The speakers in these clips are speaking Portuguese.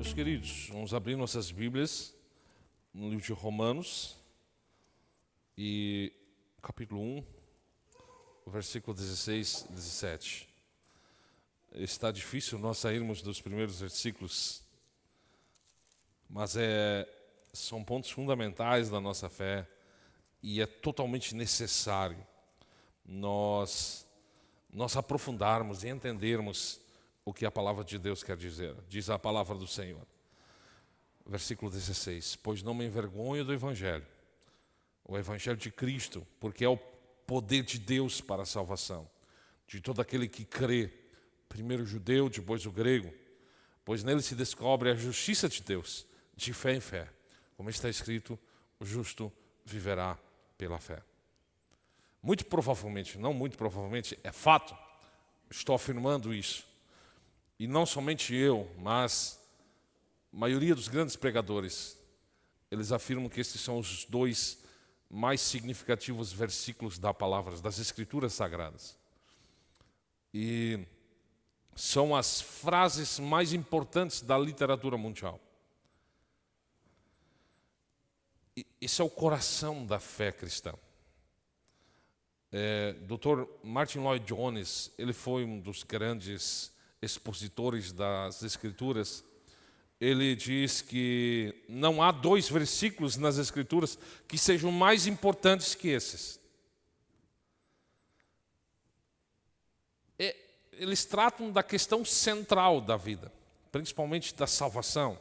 Meus queridos, vamos abrir nossas Bíblias no livro de Romanos, e capítulo 1, versículo 16 e 17. Está difícil nós sairmos dos primeiros versículos, mas são pontos fundamentais da nossa fé e é totalmente necessário nós aprofundarmos e entendermos o que a palavra de Deus quer dizer. Diz a palavra do Senhor. Versículo 16. Pois não me envergonho do Evangelho, o Evangelho de Cristo, porque é o poder de Deus para a salvação de todo aquele que crê, primeiro o judeu, depois o grego, pois nele se descobre a justiça de Deus, de fé em fé. Como está escrito, o justo viverá pela fé. Muito provavelmente, não muito provavelmente, é fato, estou afirmando isso. E não somente eu, mas a maioria dos grandes pregadores, eles afirmam que esses são os dois mais significativos versículos da palavra, das Escrituras Sagradas. E são as frases mais importantes da literatura mundial. Esse é o coração da fé cristã. Dr. Martin Lloyd Jones, ele foi um dos grandes expositores das Escrituras. Ele diz que não há dois versículos nas Escrituras que sejam mais importantes que esses. Eles tratam da questão central da vida, principalmente da salvação.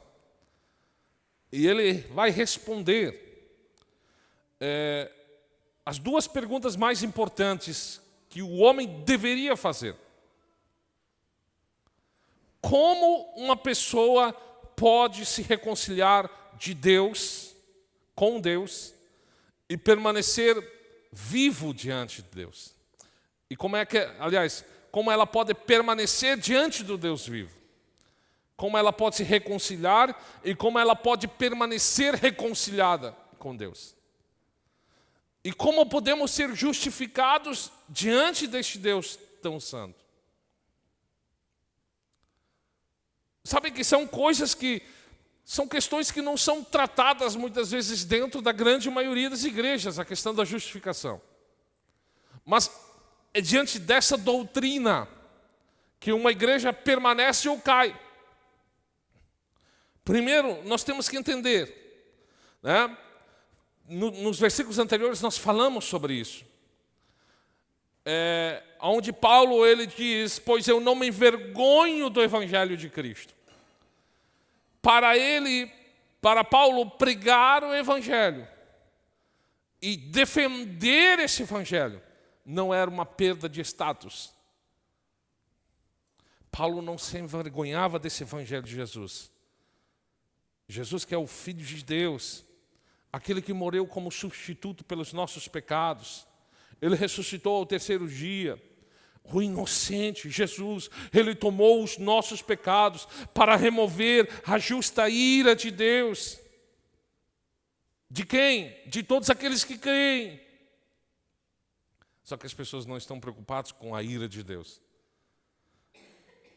E ele vai responder as duas perguntas mais importantes que o homem deveria fazer. Como uma pessoa pode se reconciliar de Deus, com Deus, e permanecer vivo diante de Deus? E como ela pode permanecer diante do Deus vivo? Como ela pode se reconciliar e como ela pode permanecer reconciliada com Deus? E como podemos ser justificados diante deste Deus tão santo? Sabe que são questões que não são tratadas muitas vezes dentro da grande maioria das igrejas, a questão da justificação. Mas é diante dessa doutrina que uma igreja permanece ou cai. Primeiro, nós temos que entender, né? Nos versículos anteriores nós falamos sobre isso. Onde Paulo ele diz, pois eu não me envergonho do Evangelho de Cristo. Para Paulo, pregar o Evangelho e defender esse Evangelho não era uma perda de status. Paulo não se envergonhava desse Evangelho de Jesus. Jesus que é o Filho de Deus, aquele que morreu como substituto pelos nossos pecados. Ele ressuscitou ao terceiro dia. O inocente Jesus, ele tomou os nossos pecados para remover a justa ira de Deus. De quem? De todos aqueles que creem. Só que as pessoas não estão preocupadas com a ira de Deus.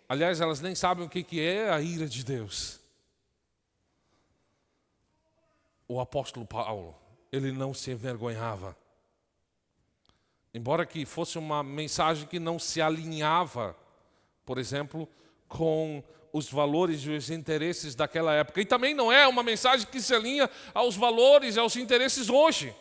Aliás, elas nem sabem o que é a ira de Deus. O apóstolo Paulo, ele não se envergonhava. Embora que fosse uma mensagem que não se alinhava, por exemplo, com os valores e os interesses daquela época. E também não é uma mensagem que se alinha aos valores e aos interesses hoje.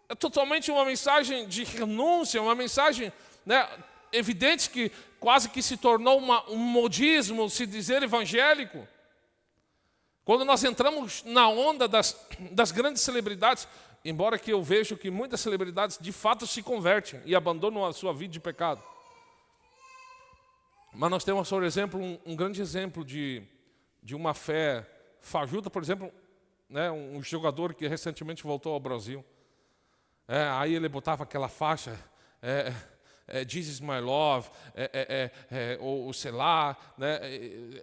É totalmente uma mensagem de renúncia, uma mensagem, né, evidente que quase que se tornou um modismo se dizer evangélico. Quando nós entramos na onda das grandes celebridades, embora que eu vejo que muitas celebridades de fato se convertem e abandonam a sua vida de pecado. Mas nós temos, por exemplo, um grande exemplo de uma fé fajuta, por exemplo, né, um jogador que recentemente voltou ao Brasil. Aí ele botava aquela faixa, Jesus my love, ou sei lá, né,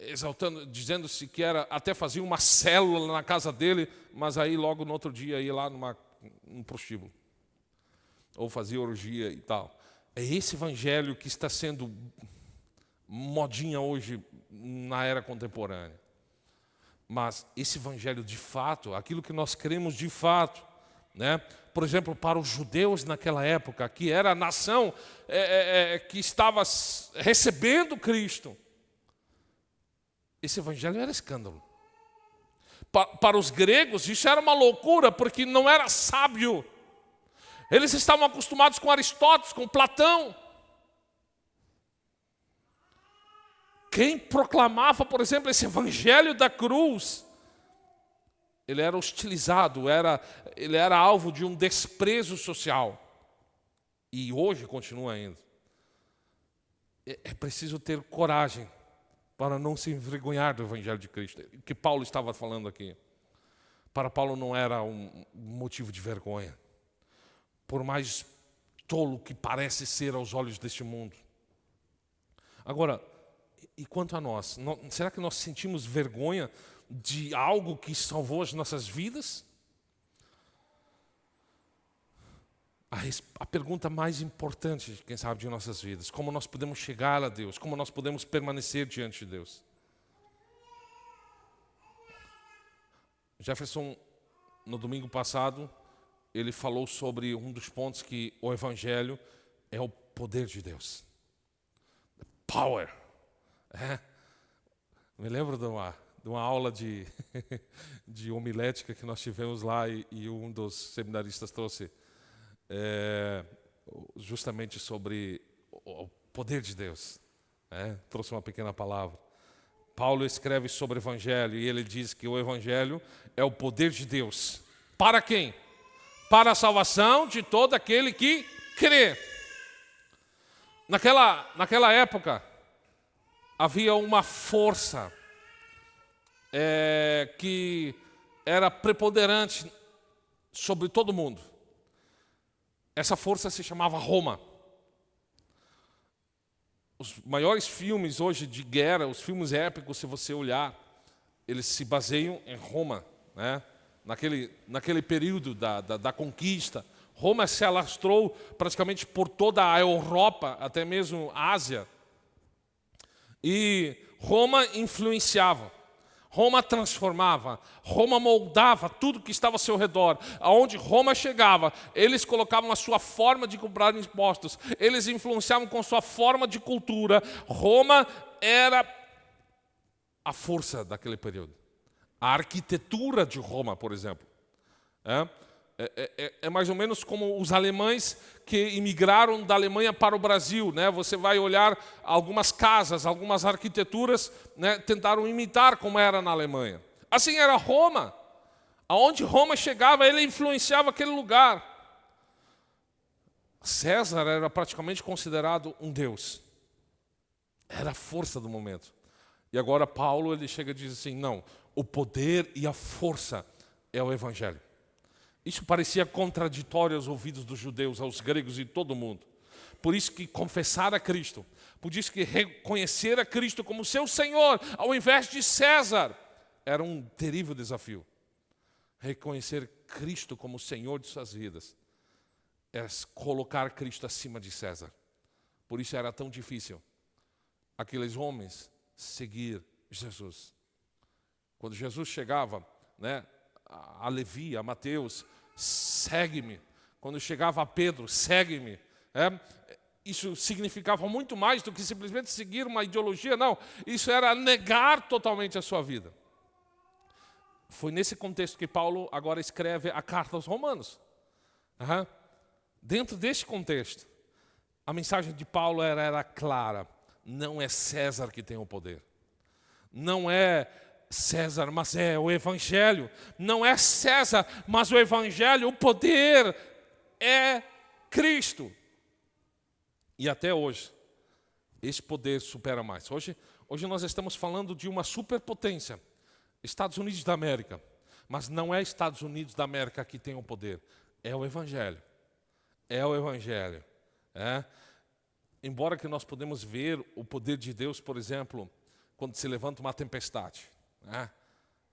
exaltando, dizendo-se que até fazia uma célula na casa dele, mas aí logo no outro dia ia lá num prostíbulo, ou fazia orgia e tal. É esse evangelho que está sendo modinha hoje na era contemporânea. Mas esse evangelho de fato, aquilo que nós cremos de fato, né? Por exemplo, para os judeus naquela época, que era a nação que estava recebendo Cristo, esse evangelho era escândalo. Para os gregos, isso era uma loucura, porque não era sábio. Eles estavam acostumados com Aristóteles, com Platão. Quem proclamava, por exemplo, esse evangelho da cruz, ele era hostilizado, ele era alvo de um desprezo social. E hoje continua ainda. É preciso ter coragem para não se envergonhar do evangelho de Cristo. O que Paulo estava falando aqui. Para Paulo não era um motivo de vergonha. Por mais tolo que parece ser aos olhos deste mundo. Agora, e quanto a nós? Será que nós sentimos vergonha de algo que salvou as nossas vidas? A pergunta mais importante, quem sabe, de nossas vidas. Como nós podemos chegar a Deus? Como nós podemos permanecer diante de Deus? Jefferson, no domingo passado, ele falou sobre um dos pontos que o Evangelho é o poder de Deus. The power. Me lembro de uma aula de homilética que nós tivemos lá e um dos seminaristas trouxe justamente sobre o poder de Deus. Trouxe uma pequena palavra. Paulo escreve sobre o Evangelho e ele diz que o Evangelho é o poder de Deus. Para quem? Para a salvação de todo aquele que crê. Naquela época, havia uma força que era preponderante sobre todo mundo. Essa força se chamava Roma. Os maiores filmes hoje de guerra, os filmes épicos, se você olhar, eles se baseiam em Roma, né? Naquele período da conquista. Roma se alastrou praticamente por toda a Europa, até mesmo a Ásia. E Roma influenciava, Roma transformava, Roma moldava tudo que estava ao seu redor. Aonde Roma chegava, eles colocavam a sua forma de cobrar impostos, eles influenciavam com sua forma de cultura. Roma era a força daquele período. A arquitetura de Roma, por exemplo, é mais ou menos como os alemães que imigraram da Alemanha para o Brasil, né? Você vai olhar algumas casas, algumas arquiteturas, né? Tentaram imitar como era na Alemanha. Assim era Roma. Aonde Roma chegava, ele influenciava aquele lugar. César era praticamente considerado um deus. Era a força do momento. E agora Paulo ele chega e diz assim, não, o poder e a força é o Evangelho. Isso parecia contraditório aos ouvidos dos judeus, aos gregos e todo mundo. Por isso que confessar a Cristo, por isso que reconhecer a Cristo como seu Senhor, ao invés de César, era um terrível desafio. Reconhecer Cristo como Senhor de suas vidas é colocar Cristo acima de César. Por isso era tão difícil aqueles homens seguir Jesus. Quando Jesus chegava, né, a Levi, a Mateus, segue-me. Quando chegava a Pedro, segue-me. Isso significava muito mais do que simplesmente seguir uma ideologia, não. Isso era negar totalmente a sua vida. Foi nesse contexto que Paulo agora escreve a carta aos Romanos. Dentro deste contexto, a mensagem de Paulo era clara. Não é César que tem o poder. Não é César, mas é o Evangelho. Não é César, mas o Evangelho, o poder é Cristo. E até hoje, esse poder supera mais. Hoje nós estamos falando de uma superpotência, Estados Unidos da América. Mas não é Estados Unidos da América que tem o poder, é o Evangelho. É o Evangelho. Embora que nós podemos ver o poder de Deus, por exemplo, quando se levanta uma tempestade.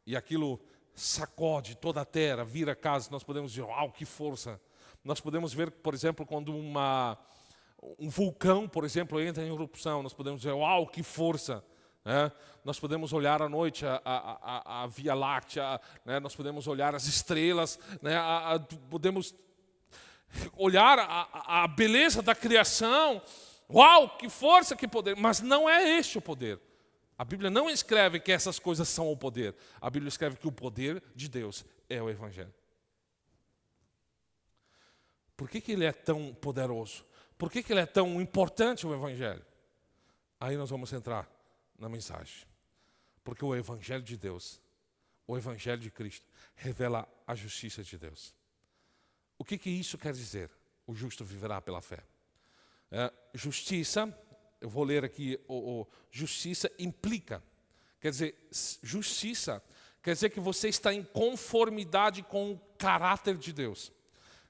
E aquilo sacode toda a terra, vira casa, nós podemos dizer, uau, que força. Nós podemos ver, por exemplo, quando um vulcão, por exemplo, entra em erupção, nós podemos dizer, uau, que força. né? Nós podemos olhar à noite a Via Láctea, né? Nós podemos olhar as estrelas, né? Podemos olhar a beleza da criação. Uau, que força, que poder! Mas não é este o poder. A Bíblia não escreve que essas coisas são o poder. A Bíblia escreve que o poder de Deus é o Evangelho. Por que ele é tão poderoso? Por que ele é tão importante, o Evangelho? Aí nós vamos entrar na mensagem. Porque o Evangelho de Deus, o Evangelho de Cristo, revela a justiça de Deus. O que isso quer dizer? O justo viverá pela fé. Justiça, eu vou ler aqui, justiça implica, quer dizer, justiça quer dizer que você está em conformidade com o caráter de Deus,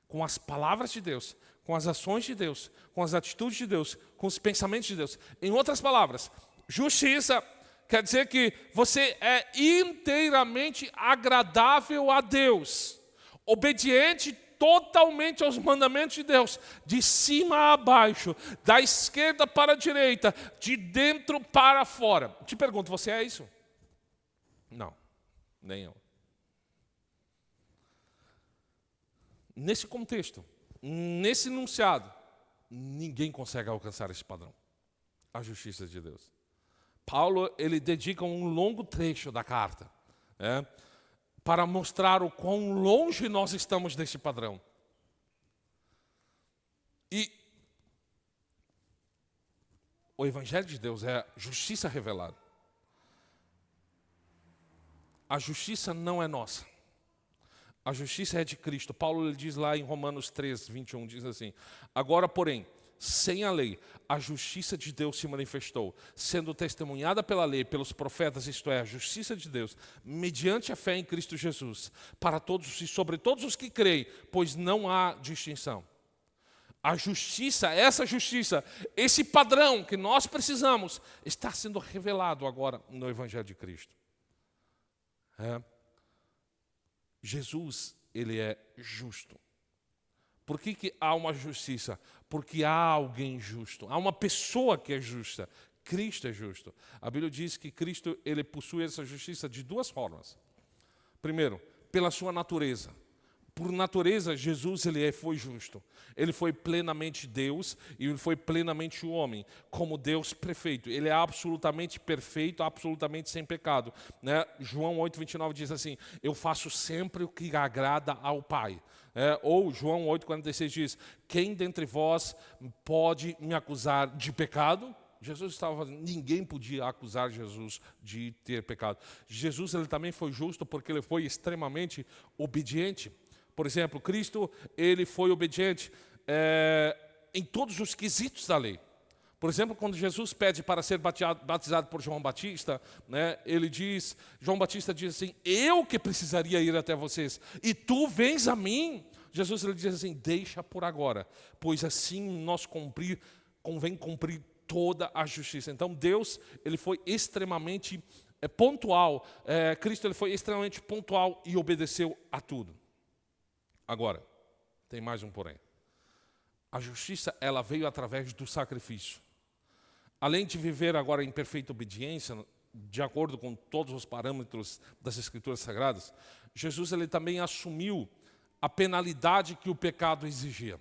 com as palavras de Deus, com as ações de Deus, com as atitudes de Deus, com os pensamentos de Deus. Em outras palavras, justiça quer dizer que você é inteiramente agradável a Deus, obediente totalmente aos mandamentos de Deus, de cima a baixo, da esquerda para a direita, de dentro para fora. Te pergunto, você é isso? Não, nem eu. Nesse contexto, nesse enunciado, ninguém consegue alcançar esse padrão, a justiça de Deus. Paulo, ele dedica um longo trecho da carta, para mostrar o quão longe nós estamos desse padrão. E o Evangelho de Deus é a justiça revelada. A justiça não é nossa. A justiça é de Cristo. Paulo ele diz lá em Romanos 3, 21, diz assim: agora, porém, sem a lei, a justiça de Deus se manifestou, sendo testemunhada pela lei, pelos profetas, isto é, a justiça de Deus, mediante a fé em Cristo Jesus, para todos e sobre todos os que creem, pois não há distinção. A justiça, essa justiça, esse padrão que nós precisamos, está sendo revelado agora no Evangelho de Cristo. Jesus, ele é justo. Por que há uma justiça? Porque há alguém justo, há uma pessoa que é justa. Cristo é justo. A Bíblia diz que Cristo ele possui essa justiça de duas formas. Primeiro, pela sua natureza. Por natureza, Jesus foi justo. Ele foi plenamente Deus e ele foi plenamente o homem, como Deus perfeito. Ele é absolutamente perfeito, absolutamente sem pecado. João 8,29 diz assim: eu faço sempre o que agrada ao Pai. Ou João 8,46 diz: quem dentre vós pode me acusar de pecado? Jesus estava fazendo, ninguém podia acusar Jesus de ter pecado. Jesus ele também foi justo porque ele foi extremamente obediente. Por exemplo, Cristo ele foi obediente em todos os quesitos da lei. Por exemplo, quando Jesus pede para ser batizado por João Batista, João Batista diz assim: eu que precisaria ir até vocês, e tu vens a mim. Jesus ele diz assim: deixa por agora, pois assim convém cumprir toda a justiça. Então Deus ele foi extremamente pontual, Cristo ele foi extremamente pontual e obedeceu a tudo. Agora, tem mais um porém. A justiça ela veio através do sacrifício. Além de viver agora em perfeita obediência, de acordo com todos os parâmetros das Escrituras Sagradas, Jesus ele também assumiu a penalidade que o pecado exigia.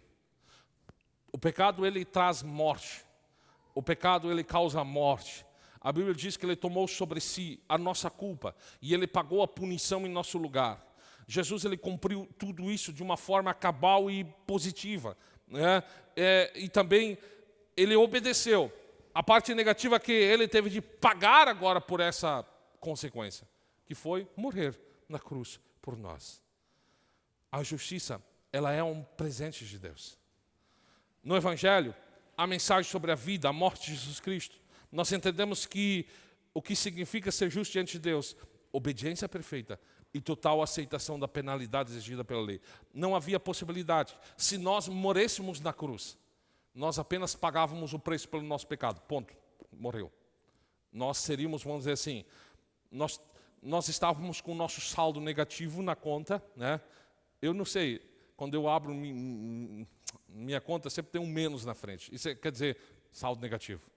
O pecado ele traz morte. O pecado ele causa morte. A Bíblia diz que ele tomou sobre si a nossa culpa e ele pagou a punição em nosso lugar. Jesus ele cumpriu tudo isso de uma forma cabal e positiva, e também ele obedeceu. A parte negativa é que ele teve de pagar agora por essa consequência, que foi morrer na cruz por nós. A justiça, ela é um presente de Deus. No Evangelho, a mensagem sobre a vida, a morte de Jesus Cristo, nós entendemos que o que significa ser justo diante de Deus, obediência perfeita e total aceitação da penalidade exigida pela lei. Não havia possibilidade. Se nós morrêssemos na cruz, nós apenas pagávamos o preço pelo nosso pecado. Ponto. Morreu. Nós seríamos, vamos dizer assim, nós estávamos com o nosso saldo negativo na conta, Eu não sei, quando eu abro minha conta, sempre tem um menos na frente. Isso quer dizer saldo negativo.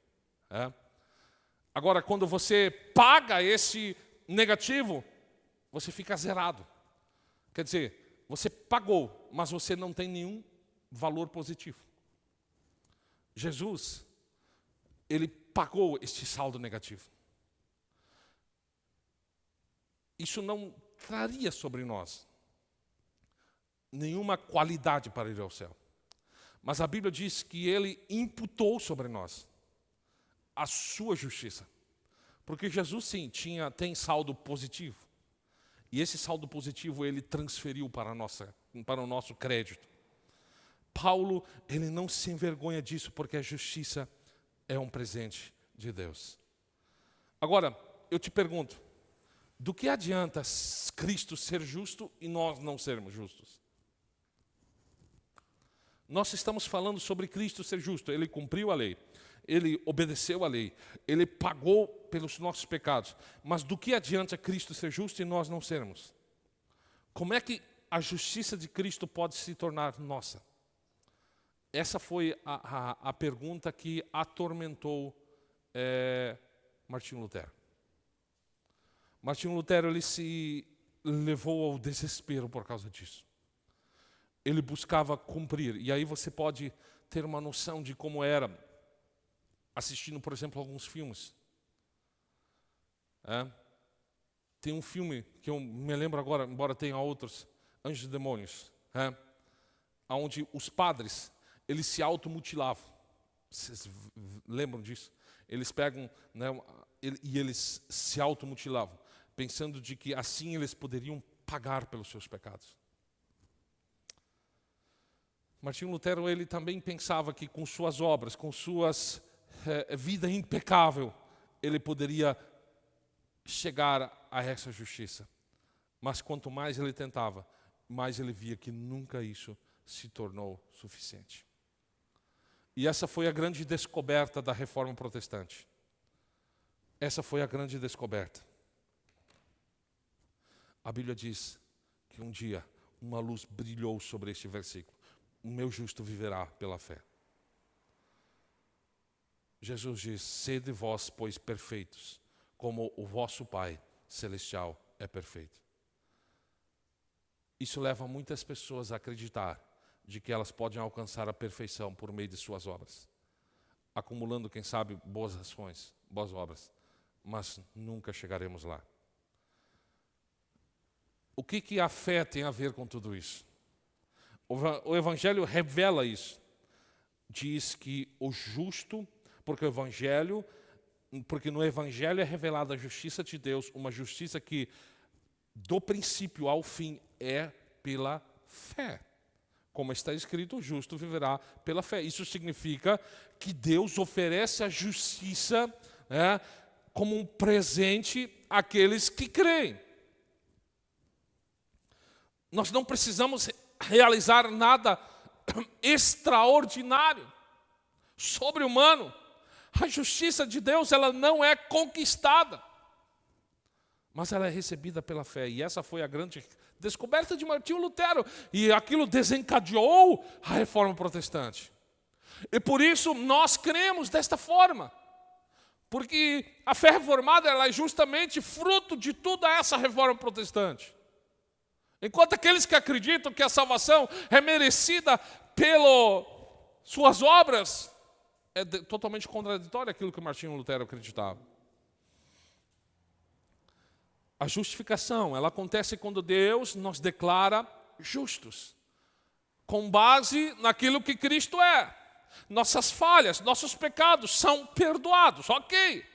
Agora, quando você paga esse negativo, você fica zerado. Quer dizer, você pagou, mas você não tem nenhum valor positivo. Jesus, ele pagou este saldo negativo. Isso não traria sobre nós nenhuma qualidade para ir ao céu. Mas a Bíblia diz que ele imputou sobre nós a sua justiça. Porque Jesus, sim, tem saldo positivo. E esse saldo positivo ele transferiu para o nosso crédito. Paulo, ele não se envergonha disso, porque a justiça é um presente de Deus. Agora, eu te pergunto, do que adianta Cristo ser justo e nós não sermos justos? Nós estamos falando sobre Cristo ser justo. Ele cumpriu a lei, ele obedeceu a lei, ele pagou pelos nossos pecados. Mas do que adianta Cristo ser justo e nós não sermos? Como é que a justiça de Cristo pode se tornar nossa? Essa foi a pergunta que atormentou Martinho Lutero. Martinho Lutero ele se levou ao desespero por causa disso. Ele buscava cumprir. E aí você pode ter uma noção de como era assistindo, por exemplo, alguns filmes. Tem um filme que eu me lembro agora, embora tenha outros, Anjos e Demônios, onde os padres eles se automutilavam. Vocês lembram disso? Eles pegam, e eles se automutilavam, pensando de que assim eles poderiam pagar pelos seus pecados. Martinho Lutero ele também pensava que com suas obras, com suas vida impecável, ele poderia chegar a essa justiça. Mas quanto mais ele tentava, mais ele via que nunca isso se tornou suficiente. E essa foi a grande descoberta da Reforma Protestante. Essa foi a grande descoberta. A Bíblia diz que um dia uma luz brilhou sobre este versículo. O meu justo viverá pela fé. Jesus diz, sede vós, pois, perfeitos, como o vosso Pai Celestial é perfeito. Isso leva muitas pessoas a acreditar de que elas podem alcançar a perfeição por meio de suas obras, acumulando, quem sabe, boas ações, boas obras, mas nunca chegaremos lá. O que a fé tem a ver com tudo isso? O Evangelho revela isso. Diz que o justo, porque no Evangelho é revelada a justiça de Deus, uma justiça que do princípio ao fim é pela fé. Como está escrito, o justo viverá pela fé. Isso significa que Deus oferece a justiça como um presente àqueles que creem. Nós não precisamos realizar nada extraordinário, sobre-humano. A justiça de Deus ela não é conquistada, mas ela é recebida pela fé. E essa foi a grande descoberta de Martinho Lutero. E aquilo desencadeou a Reforma Protestante. E por isso nós cremos desta forma. Porque a fé reformada ela é justamente fruto de toda essa Reforma Protestante. Enquanto aqueles que acreditam que a salvação é merecida pelas suas obras, é totalmente contraditório aquilo que Martinho Lutero acreditava. A justificação, ela acontece quando Deus nos declara justos, com base naquilo que Cristo é. Nossas falhas, nossos pecados são perdoados, ok.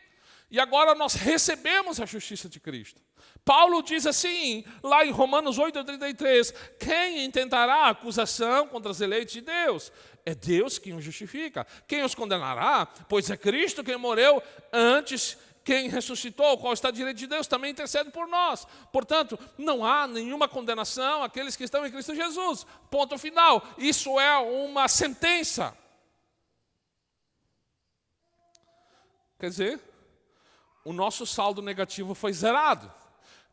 E agora nós recebemos a justiça de Cristo. Paulo diz assim, lá em Romanos 8:33, quem intentará acusação contra os eleitos de Deus? É Deus quem os justifica. Quem os condenará? Pois é Cristo quem morreu antes, quem ressuscitou, qual está à direita de Deus, também intercede por nós. Portanto, não há nenhuma condenação àqueles que estão em Cristo Jesus. Ponto final. Isso é uma sentença. Quer dizer, o nosso saldo negativo foi zerado.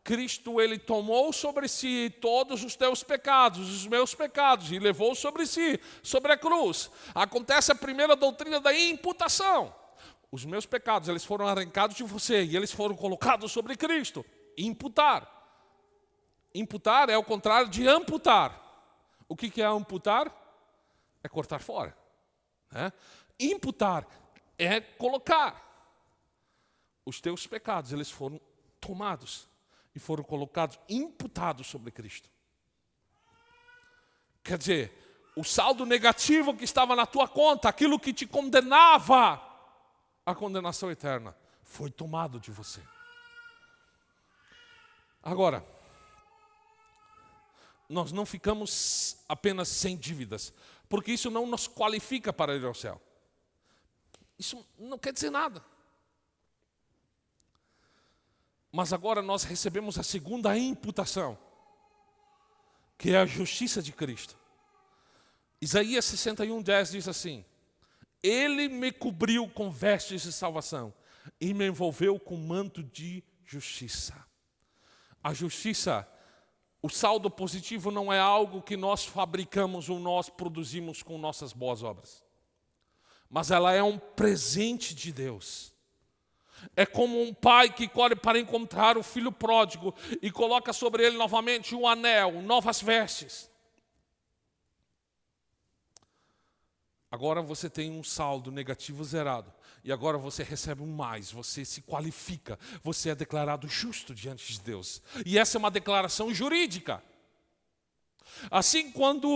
Cristo, ele tomou sobre si todos os teus pecados, os meus pecados, e levou sobre si, sobre a cruz. Acontece a primeira doutrina da imputação. Os meus pecados, eles foram arrancados de você e eles foram colocados sobre Cristo. Imputar. Imputar é o contrário de amputar. O que é amputar? É cortar fora. Né? Imputar é colocar. Os teus pecados, eles foram tomados e foram colocados, imputados sobre Cristo. Quer dizer, o saldo negativo que estava na tua conta, aquilo que te condenava à condenação eterna, foi tomado de você. Agora, nós não ficamos apenas sem dívidas, porque isso não nos qualifica para ir ao céu. Isso não quer dizer nada. Mas agora nós recebemos a segunda imputação, que é a justiça de Cristo. Isaías 61:10 diz assim: Ele me cobriu com vestes de salvação e me envolveu com manto de justiça. A justiça, o saldo positivo não é algo que nós fabricamos ou nós produzimos com nossas boas obras. Mas ela é um presente de Deus. É como um pai que corre para encontrar o filho pródigo e coloca sobre ele novamente um anel, novas vestes. Agora você tem um saldo negativo zerado. E agora você recebe um mais, você se qualifica, você é declarado justo diante de Deus. E essa é uma declaração jurídica. Assim, quando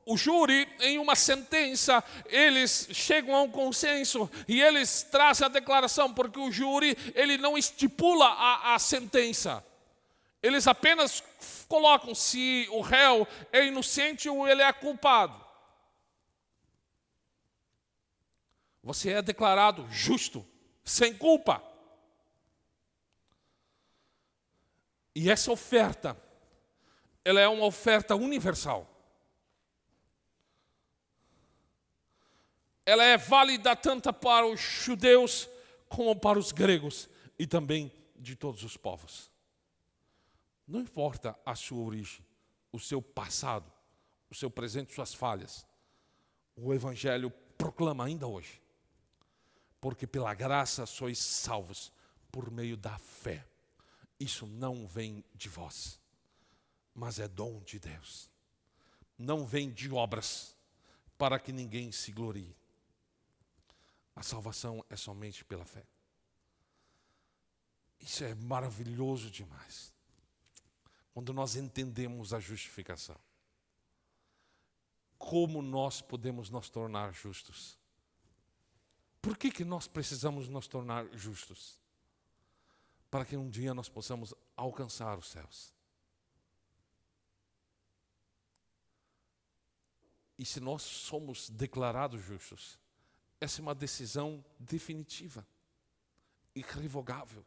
o júri, em uma sentença, eles chegam a um consenso e eles trazem a declaração, porque o júri, ele não estipula a sentença. Eles apenas colocam se o réu é inocente ou ele é culpado. Você é declarado justo, sem culpa. E essa oferta, ela é uma oferta universal. Ela é válida tanto para os judeus como para os gregos e também de todos os povos. Não importa a sua origem, o seu passado, o seu presente, suas falhas. O Evangelho proclama ainda hoje. Porque pela graça sois salvos por meio da fé. Isso não vem de vós, mas é dom de Deus. Não vem de obras, para que ninguém se glorie. A salvação é somente pela fé. Isso é maravilhoso demais. Quando nós entendemos a justificação. Como nós podemos nos tornar justos? Por que nós precisamos nos tornar justos? Para que um dia nós possamos alcançar os céus. E se nós somos declarados justos, essa é uma decisão definitiva, irrevogável.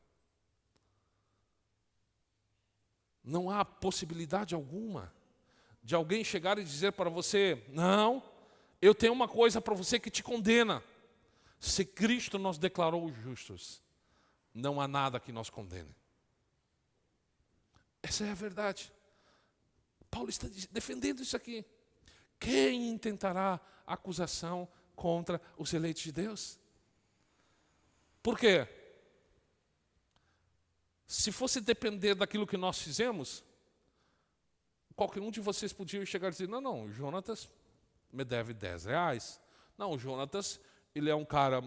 Não há possibilidade alguma de alguém chegar e dizer para você: não, eu tenho uma coisa para você que te condena. Se Cristo nos declarou justos, não há nada que nos condene. Essa é a verdade. Paulo está defendendo isso aqui. Quem intentará acusação contra os eleitos de Deus? Por quê? Se fosse depender daquilo que nós fizemos, qualquer um de vocês podia chegar e dizer: não, o Jonatas me deve R$10. Não, o Jonatas, ele é um cara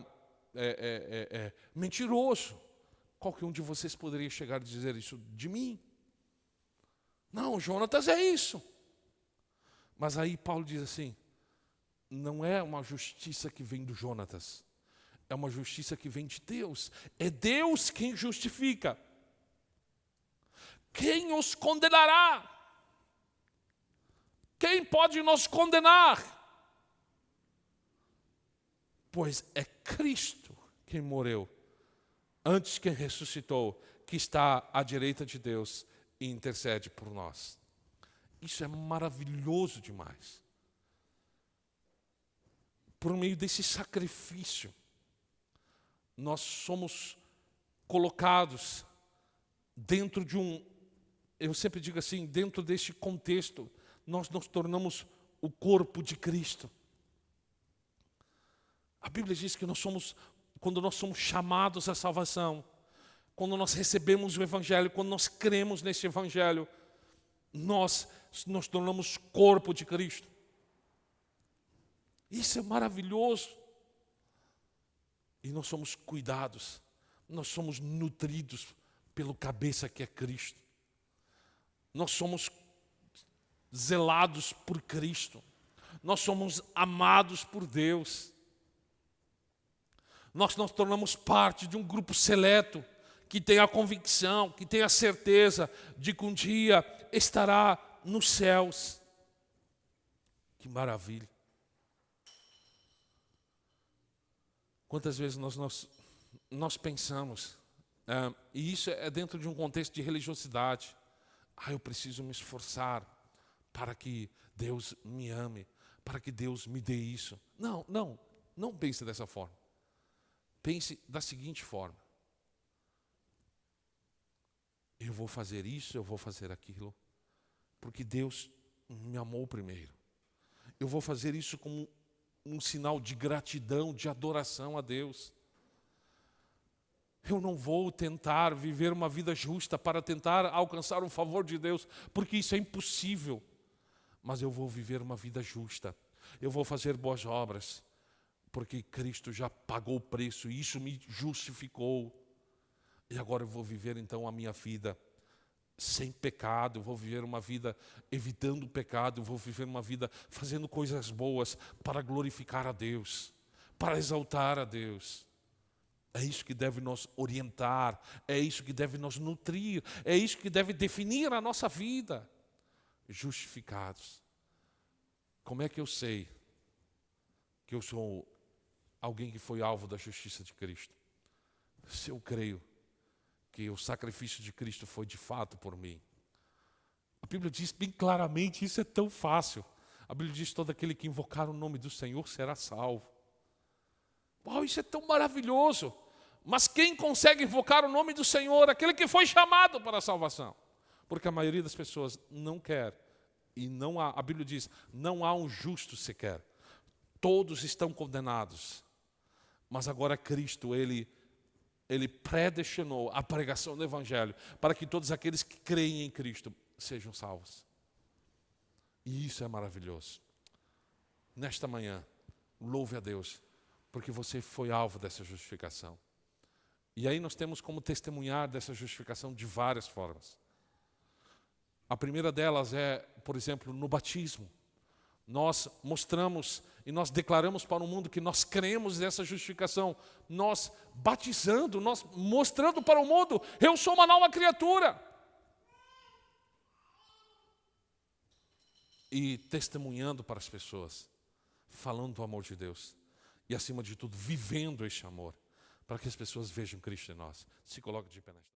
mentiroso. Qualquer um de vocês poderia chegar e dizer isso de mim. Não, o Jonatas é isso. Mas aí Paulo diz assim: não é uma justiça que vem do Jonatas. É uma justiça que vem de Deus. É Deus quem justifica. Quem os condenará? Quem pode nos condenar? Pois é Cristo quem morreu, antes quem ressuscitou, que está à direita de Deus e intercede por nós. Isso é maravilhoso demais. Por meio desse sacrifício, nós somos colocados dentro de eu sempre digo assim, dentro deste contexto, nós nos tornamos o corpo de Cristo. A Bíblia diz que nós somos quando nós somos chamados à salvação, quando nós recebemos o Evangelho, quando nós cremos nesse Evangelho, nós nos tornamos corpo de Cristo. Isso é maravilhoso. E nós somos cuidados, nós somos nutridos pelo cabeça que é Cristo. Nós somos zelados por Cristo. Nós somos amados por Deus. Nós nos tornamos parte de um grupo seleto que tem a convicção, que tem a certeza de que um dia estará nos céus. Que maravilha! Quantas vezes nós pensamos, e isso é dentro de um contexto de religiosidade, eu preciso me esforçar para que Deus me ame, para que Deus me dê isso. Não pense dessa forma. Pense da seguinte forma: eu vou fazer isso, eu vou fazer aquilo, porque Deus me amou primeiro. Eu vou fazer isso como um sinal de gratidão, de adoração a Deus. Eu não vou tentar viver uma vida justa para tentar alcançar o favor de Deus, porque isso é impossível. Mas eu vou viver uma vida justa. Eu vou fazer boas obras, porque Cristo já pagou o preço e isso me justificou. E agora eu vou viver então a minha vida sem pecado, eu vou viver uma vida evitando o pecado, eu vou viver uma vida fazendo coisas boas para glorificar a Deus, para exaltar a Deus. É isso que deve nos orientar, é isso que deve nos nutrir, é isso que deve definir a nossa vida. Justificados. Como é que eu sei que eu sou alguém que foi alvo da justiça de Cristo? Se eu creio que o sacrifício de Cristo foi de fato por mim. A Bíblia diz bem claramente, isso é tão fácil. A Bíblia diz: todo aquele que invocar o nome do Senhor será salvo. Uau, isso é tão maravilhoso. Mas quem consegue invocar o nome do Senhor? Aquele que foi chamado para a salvação. Porque a maioria das pessoas não quer. E não há, a Bíblia diz, não há um justo sequer. Todos estão condenados. Mas agora Cristo, Ele predestinou a pregação do Evangelho para que todos aqueles que creem em Cristo sejam salvos. E isso é maravilhoso. Nesta manhã, louve a Deus, porque você foi alvo dessa justificação. E aí nós temos como testemunhar dessa justificação de várias formas. A primeira delas é, por exemplo, no batismo. Nós mostramos e nós declaramos para o mundo que nós cremos nessa justificação. Nós batizando, nós mostrando para o mundo: eu sou uma nova criatura. E testemunhando para as pessoas, falando do amor de Deus. E acima de tudo, vivendo este amor, para que as pessoas vejam Cristo em nós. Se coloque de pé nesta.